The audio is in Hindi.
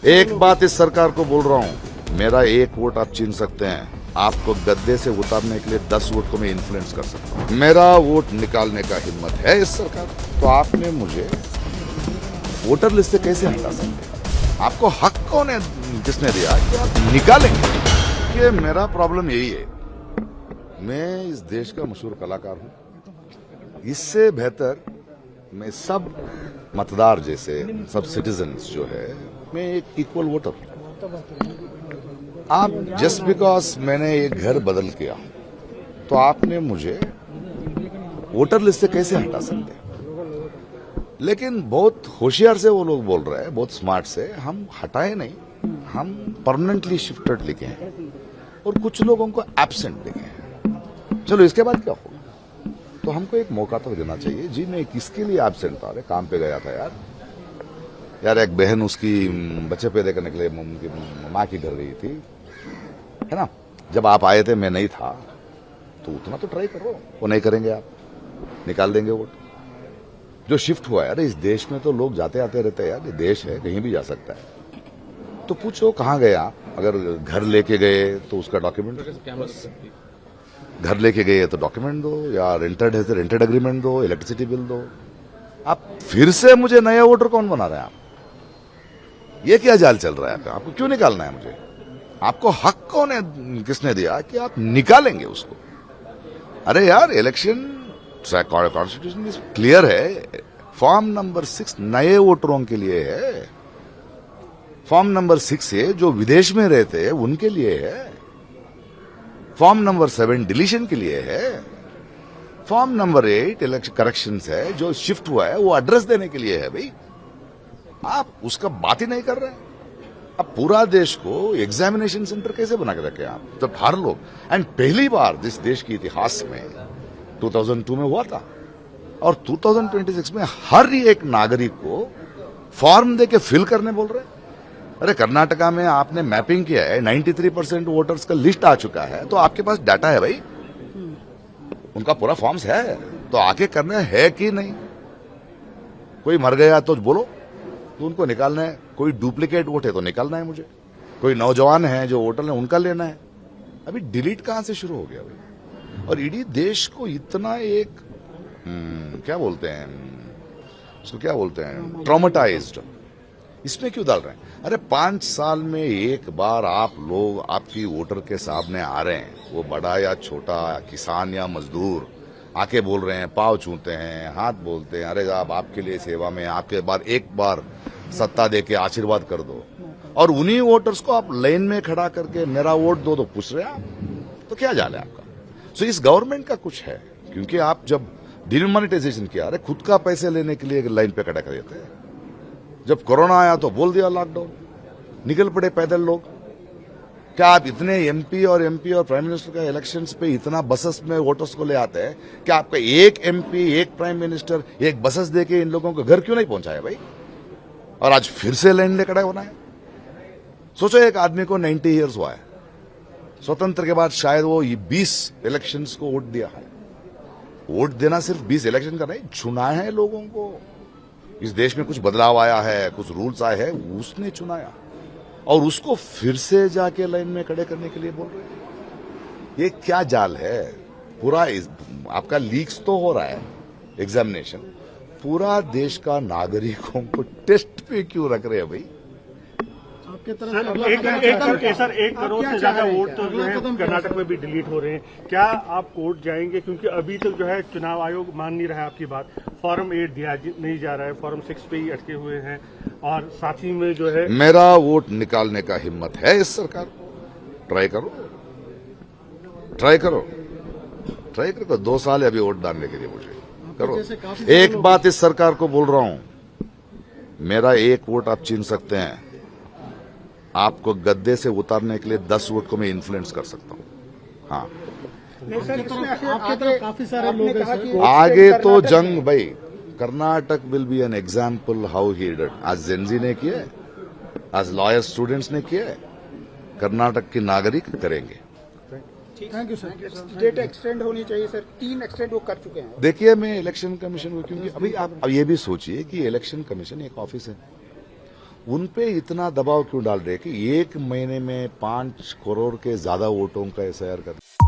एक बात इस सरकार को बोल रहा हूँ, मेरा एक वोट आप छीन सकते हैं, आपको गद्दे से उतारने के लिए 10 वोट को मैं इन्फ्लुएंस कर सकता हूँ। मेरा वोट निकालने का हिम्मत है इस सरकार, तो आपने मुझे वोटर लिस्ट से कैसे हटा सकते हैं? आपको हक कौन है, किसने दिया कि आप निकालेंगे? ये मेरा प्रॉब्लम यही है। मैं इस देश का मशहूर कलाकार हूँ, इससे बेहतर मैं सब मतदार जैसे सब सिटीजन्स जो है, मैं एक इक्वल वोटर हूं। आप जस्ट बिकॉज मैंने एक घर बदल किया तो आपने मुझे वोटर लिस्ट से कैसे हटा सकते हैं? लेकिन बहुत होशियार से वो लोग बोल रहे हैं, बहुत स्मार्ट से, हम हटाए नहीं, हम परमानेंटली शिफ्टेड लिखे हैं और कुछ लोगों को एब्सेंट लिखे हैं। चलो इसके बाद क्या होगा, तो हमको एक मौका तो देना चाहिए। जी मैं किसके लिए एब्सेंट था? अरे काम पे गया था यार एक बहन उसकी बच्चे पैदा करने के लिए उनकी माँ की घर गई थी, है ना। जब आप आए थे मैं नहीं था, तो उतना तो ट्राई करो। वो नहीं करेंगे, आप निकाल देंगे वोट। जो शिफ्ट हुआ है, अरे इस देश में तो लोग जाते आते रहते हैं यार, ये देश है, कहीं भी जा सकता है। तो पूछो कहाँ गए आप? अगर घर लेके गए तो उसका डॉक्यूमेंट, घर लेके गए तो डॉक्यूमेंट दो, या रेंटेड है तो रेंटेड एग्रीमेंट दो, इलेक्ट्रिसिटी बिल दो। आप फिर से मुझे नया वोटर कौन बना रहे हैं? आप ये क्या जाल चल रहा है? आपको क्यों निकालना है मुझे? आपको हक कौन है, किसने दिया कि आप निकालेंगे उसको? अरे यार इलेक्शन कॉन्स्टिट्यूशन क्लियर है। फॉर्म नंबर 6 नए वोटरों के लिए है। फॉर्म नंबर 6 है जो विदेश में रहते हैं उनके लिए है। फॉर्म नंबर 7 डिलीशन के लिए है। फॉर्म नंबर 8 इलेक्शन करेक्शंस है, जो शिफ्ट हुआ है वो एड्रेस देने के लिए है। भाई आप उसका बात ही नहीं कर रहे हैं। अब पूरा देश को एग्जामिनेशन सेंटर कैसे बना के रखे आप? तो हर लोग, एंड पहली बार इस देश के इतिहास में 2002 में हुआ था, और 2026 में हर एक नागरिक को फॉर्म दे के फिल करने बोल रहे हैं। अरे कर्नाटका में आपने मैपिंग किया है, 93% वोटर्स का लिस्ट आ चुका है, तो आपके पास डाटा है भाई, उनका पूरा फॉर्म्स है, तो आके करना है कि नहीं? कोई मर गया तो बोलो, तो उनको निकालना है। कोई डुप्लीकेट वोट है तो निकालना है मुझे। कोई नौजवान है जो वोटर है उनका लेना है। अभी डिलीट कहां से शुरू हो गया भाई? और इडी देश को इतना एक क्या बोलते हैं उसको, क्या बोलते हैं, ट्रॉमेटाइज्ड, इसमें क्यों डाल रहे हैं? अरे 5 साल में एक बार आप लोग आपकी वोटर के सामने आ रहे हैं, वो बड़ा या छोटा, किसान या मजदूर, आके बोल रहे हैं, पाँव छूते हैं, हाथ बोलते हैं, अरे आप आपके लिए सेवा में, आपके बार एक बार सत्ता देके आशीर्वाद कर दो। और उन्हीं वोटर्स को आप लाइन में खड़ा करके मेरा वोट दो तो पूछ रहे हैं आप, तो क्या जाल है आपका? सो इस गवर्नमेंट का कुछ है, क्योंकि आप जब डिमोनेटाइजेशन किया, अरे खुद का पैसे लेने के लिए लाइन पे खड़ा कर देते हैं। जब कोरोना आया तो बोल दिया लॉकडाउन, निकल पड़े पैदल लोग। क्या आप इतने एमपी और प्राइम मिनिस्टर का इलेक्शंस पे इतना बसेस में वोटर्स को ले आते हैं? क्या आपका एक एमपी, एक प्राइम मिनिस्टर, एक बसेस देके इन लोगों को घर क्यों नहीं पहुंचाया भाई? और आज फिर से लाइन ले खड़ा होना है। सोचो एक आदमी को 90 ईयर्स हुआ है, स्वतंत्र के बाद शायद वो 20 इलेक्शंस को वोट दिया है। वोट देना सिर्फ 20 इलेक्शन का नहीं, चुना है लोगों को। इस देश में कुछ बदलाव आया है, कुछ रूल्स आए हैं, उसने चुनाया, और उसको फिर से जाके लाइन में खड़े करने के लिए बोल रहे हैं। ये क्या जाल है? पूरा आपका लीक्स तो हो रहा है एग्जामिनेशन, पूरा देश का नागरिकों को टेस्ट पे क्यों रख रहे हैं भाई? आपके तरफ सर 1 करोड़ से ज्यादा वोट तो जो है कर्नाटक में भी डिलीट हो रहे हैं। क्या आप कोर्ट जाएंगे? क्योंकि अभी तक जो है चुनाव आयोग मान नहीं रहा है आपकी बात। फॉर्म 8 दिया नहीं जा रहा है, फॉर्म 6 पे ही अटके हुए हैं, और साथ ही में जो है मेरा वोट निकालने का हिम्मत है इस सरकार को। ट्राई करो, ट्राई करो, ट्राई करो। 2 साल है अभी वोट डालने के लिए, मुझे करो। एक बात इस सरकार को बोल रहा हूं, मेरा एक वोट आप छीन सकते हैं, आपको गद्दे से उतारने के लिए 10 वोट को मैं इन्फ्लुएंस कर सकता हूं। हाँ, काफी सारे लोग आगे तो जंग भाई। Karnataka will be an example how he did. आज जेनजी ने किया, आज लॉयर स्टूडेंट्स ने किया, कर्नाटक के नागरिक करेंगे। Thank you sir. Date extend होनी चाहिए सर, 3 एक्सटेंड वो कर चुके हैं। देखिए मैं इलेक्शन कमीशन को, क्योंकि अभी आप अब ये भी सोचिए कि इलेक्शन कमीशन एक ऑफिस है, उन पे इतना दबाव क्यों डाल रहे हैं कि एक महीने में 5 करोड़ के ज्यादा वोटों का SIR कर